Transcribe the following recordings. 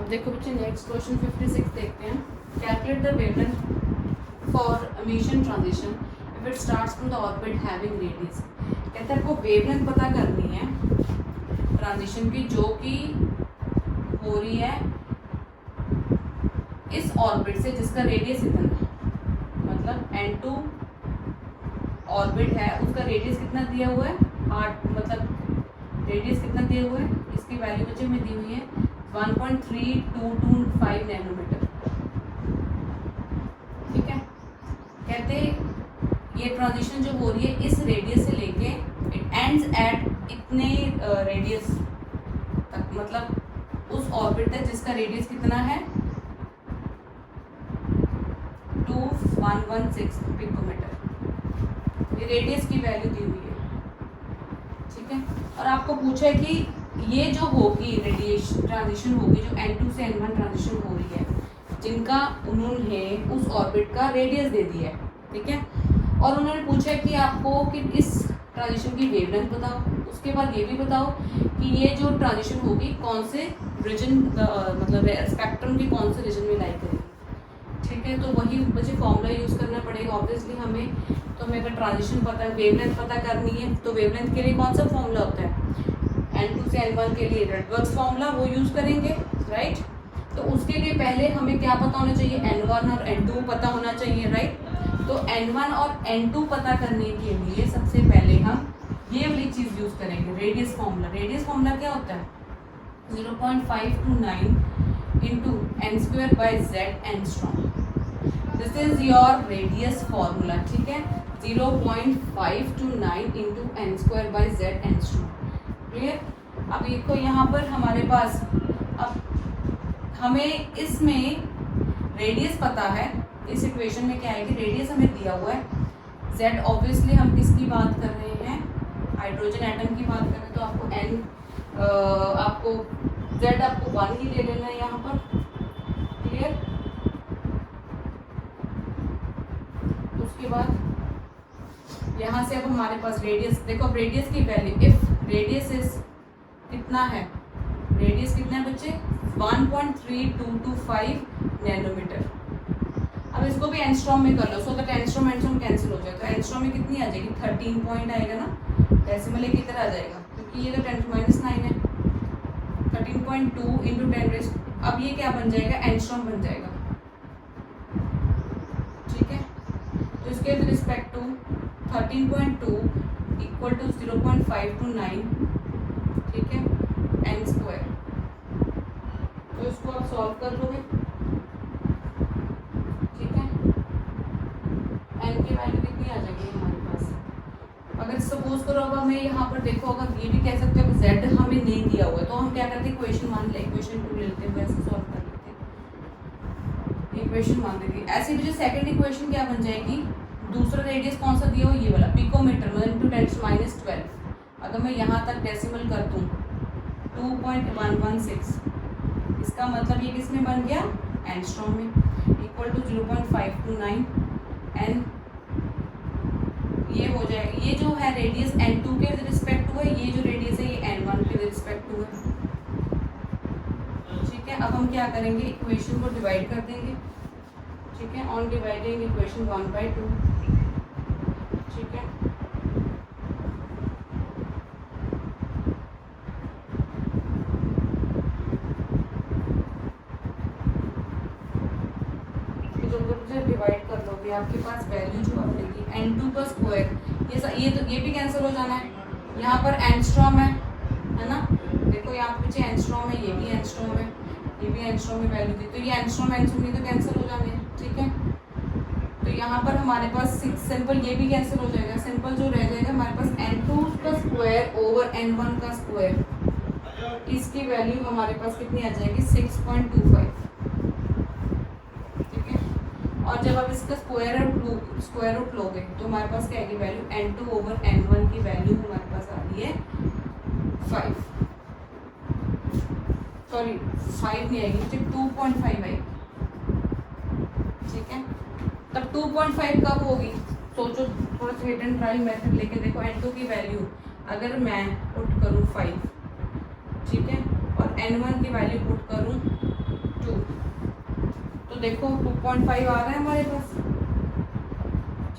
देखो बच्चे next question 56 देखते हैं। Calculate the wavelength for emission transition if it starts from the orbit having radius. कहता है आपको वेवलेंथ पता करनी है ट्रांजिशन की जो कि हो रही है इस ऑर्बिट से जिसका रेडियस इतना है, मतलब N2 ऑर्बिट है उसका रेडियस कितना दिया हुआ है 8, मतलब रेडियस कितना दिया हुआ है, इसकी वैल्यू बच्चे में दी हुई है 1.3225 नैनोमीटर। ठीक है, कहते ये ट्रांजिशन जो हो रही है इस रेडियस से लेके इट एंड्स एट इतने रेडियस तक, मतलब उस ऑर्बिट तक जिसका रेडियस कितना है 2116 पिकोमीटर। ये रेडियस की वैल्यू दी हुई है। ठीक है, और आपको पूछा है कि ये जो होगी रेडिएशन ट्रांजिशन होगी जो N2 से N1 ट्रांजिशन हो रही है जिनका उन्होंने उस ऑर्बिट का रेडियस दे दिया है। ठीक है, और उन्होंने पूछा है कि आपको कि इस ट्रांजिशन की वेवलेंथ बताओ, उसके बाद ये भी बताओ कि ये जो ट्रांजिशन होगी कौन से रीजन मतलब स्पेक्ट्रम के कौन से रीजन में लाई करेगी। ठीक है, तो वही मुझे फॉर्मूला यूज़ करना पड़ेगा ऑब्वियसली हमें। तो हमें अगर ट्रांजिशन पता वेवलेंथ पता करनी है तो वेवलेंथ के लिए कौन सा फॉर्मूला होता है N2 से N1 के लिए रेडबर्ग्स फॉर्मूला, वो यूज़ करेंगे राइट। तो उसके लिए पहले हमें क्या पता होना चाहिए N1 और N2 पता होना चाहिए राइट। तो N1 और N2 पता करने के लिए सबसे पहले हम ये वाली चीज़ यूज़ करेंगे रेडियस फॉर्मूला। रेडियस फॉर्मूला क्या होता है 0.529 into n square by z angstrom. This is your radius formula. ठीक है, 0.529 into n square by z angstrom. Clear. अब देखो यहाँ पर हमारे पास अब हमें इसमें रेडियस पता है, इस इक्वेशन में क्या है कि रेडियस हमें दिया हुआ है, जेड ऑब्वियसली हम किसकी बात कर रहे हैं हाइड्रोजन एटम की बात कर रहे हैं। तो आपको एन आपको जेड आपको 1 ही ले लेना है यहाँ पर। क्लियर। उसके बाद यहाँ से अब हमारे पास रेडियस देखो, अब रेडियस की वैल्यू इफ रेडियस इज कितना है, रेडियस कितना है बच्चे 1.3225 नैनोमीटर। अब इसको भी एंगस्ट्रॉम में कर लो, सो दैट एंगस्ट्रॉम कैंसिल हो जाए। तो एंगस्ट्रॉम में कितनी आ जाएगी 13 पॉइंट आएगा ना, डेसिमल की तरह आ जाएगा क्योंकि ये तो 10⁻⁹ है। 13.2 इंटू 10 अब ये क्या बन जाएगा एंगस्ट्रॉम बन जाएगा। ठीक है, तो इसके रिस्पेक्ट टू 13.2 इक्वल टू 0.529 ठीक है एन स्क्वायर। तो इसको आप सॉल्व कर लोगे। ठीक है, एन की वैल्यू कितनी आ जाएगी हमारे पास। अगर सपोज करो अब हमें यहाँ पर देखो, अगर ये भी कह सकते हो जेड हमें नहीं दिया हुआ है तो हम क्या करते हैं इक्वेशन 1 ले इक्वेशन 2 ले लेते हैं, वैसे सॉल्व कर लेते हैं। इक्वेशन 1 देखिए ऐसी भी जो सेकंड इक्वेशन क्या बन जाएगी, दूसरा रेडियस कौन सा दिया हो ये वाला पिकोमीटर मतलब इंटू 10⁻12। अगर मैं यहाँ तक डेसिमल कर दूँ 2.116, इसका मतलब ये किस में बन गया एंगस्ट्रॉम में, इक्वल टू 0.529 एन। ये हो जाए, ये जो है रेडियस N2 के रिस्पेक्ट हुआ है, ये जो रेडियस है ये N1 के रिस्पेक्ट हुआ है। ठीक है, अब हम क्या करेंगे इक्वेशन को डिवाइड कर देंगे। ठीक है, ऑन डिवाइडिंग इक्वेशन 1/2। ठीक है, डिवाइड कर लोगे आपके पास वैल्यू जो आएगी N2 का स्क्वायर, ये भी कैंसिल हो जाना है। यहाँ पर एंगस्ट्रॉम है ना, देखो यहाँ पे पीछे एंगस्ट्रॉम है, ये भी एंगस्ट्रॉम है, ये भी एंगस्ट्रॉम में वैल्यू दी, तो ये एंगस्ट्रॉम ये तो कैंसिल हो जाने हैं। ठीक है, तो यहाँ पर हमारे पास सिंपल ये भी कैंसिल हो जाएगा, सिंपल जो रह जाएगा हमारे पास N2 का स्क्वायर ओवर N1 का स्क्वायर, इसकी वैल्यू हमारे पास कितनी आ जाएगी 6.25। और जब आप इसका स्क्वायर रूट लोगे तो हमारे पास क्या आएगी वैल्यू N2 ओवर N1 की वैल्यू हमारे पास आ रही है 5, सॉरी 5 नहीं आएगी, सिर्फ 2.5 आएगी। ठीक है, तब 2.5 कब होगी सोचो, थोड़ा सा हिट एंड ट्रायल मेथड लेके देखो। N2 की वैल्यू अगर मैं पुट करूँ 5 ठीक है और N1 की वैल्यू पुट करूँ देखो 2.5 आ रहा है हमारे पास,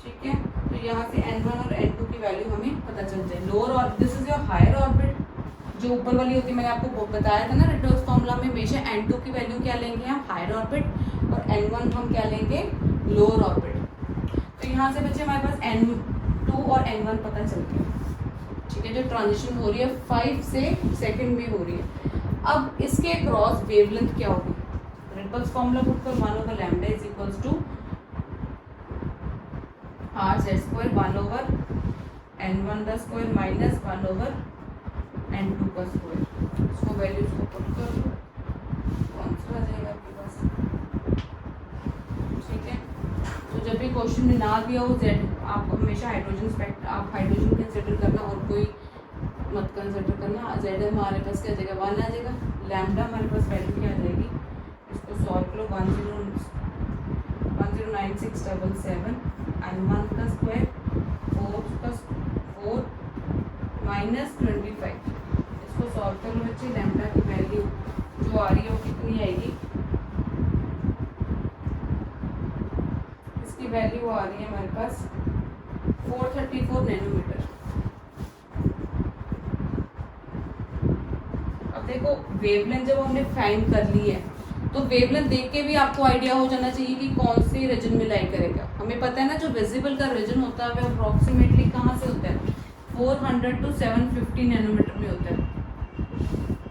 ठीक है। तो यहाँ से n1 और n2 की वैल्यू हमें पता चल जाए। लोअर और this is your higher orbit, जो ऊपर वाली होती है, मैंने आपको बताया था ना रेडोक्स फॉर्मूला में हमेशा n2 की वैल्यू क्या लेंगे हम, हायर ऑर्बिट, और n1 हम क्या लेंगे, लोअर ऑर्बिट। तो यहाँ से बच्चे हमारे पास n2 और n1 पता चल गया, ठीक है। जो ट्रांजिशन हो रही है 5 से सेकंड में हो रही है। अब इसके क्रॉस वेवलेंथ क्या होगी, रेडोक्स फॉर्मूला पुट कर 1 over lambda is equals to r z square 1 over n1 का स्क्वायर माइनस 1 ओवर n2 का स्क्वायर। इसको वैल्यूज को पुट कर दो, आंसर आ जाएगा आपके पास, ठीक है। तो जब भी क्वेश्चन में ना दिया हो z, आप हमेशा हाइड्रोजन स्पेक्ट, आप हाइड्रोजन कंसिडर करना और कोई मत कंसिडर करना। z हमारे पास क्या आ जाएगा, 1 आ जाएगा। लैम्डा हमारे पास वैल्यू क्या आ जाएगी, इसको सॉल्व करो, 109677 n1 का स्क्वायर 4 माइनस 25, इसको सॉल्व कर लो बच्चे। लैम्डा की वैल्यू जो आ रही है वो कितनी आएगी, इसकी वैल्यू आ रही है हमारे पास 434 नैनोमीटर। अब देखो वेवलेंथ जब हमने फाइंड कर ली है, तो वेवलेंथ देख के भी आपको आइडिया हो जाना चाहिए कि कौन से रीजन में लाई करेगा। हमें पता है ना जो विजिबल का रीजन होता है वो अप्रोक्सीमेटली कहाँ से होता है, 400 to 750 नैनोमीटर में होता है।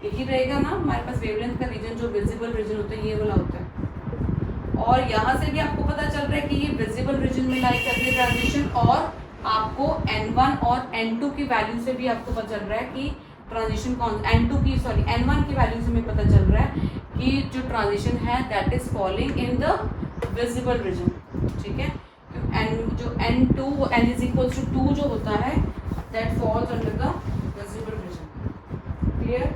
यही रहेगा ना हमारे पास वेवलेंथ का रीजन, जो विजिबल रीजन होता है ये वाला होता है। और यहाँ से भी आपको पता चल रहा है कि ये विजिबल रीजन में लाई कर रही है ट्रांजिशन, और आपको n1 और n2 की वैल्यू से भी आपको पता चल रहा है कि ट्रांजिशन कौन, n1 की वैल्यू से हमें पता चल रहा है कि जो ट्रांजिशन है that is falling in the visible region, ठीक है। जो n2 n is equals to 2 जो होता है that falls under the visible region, clear.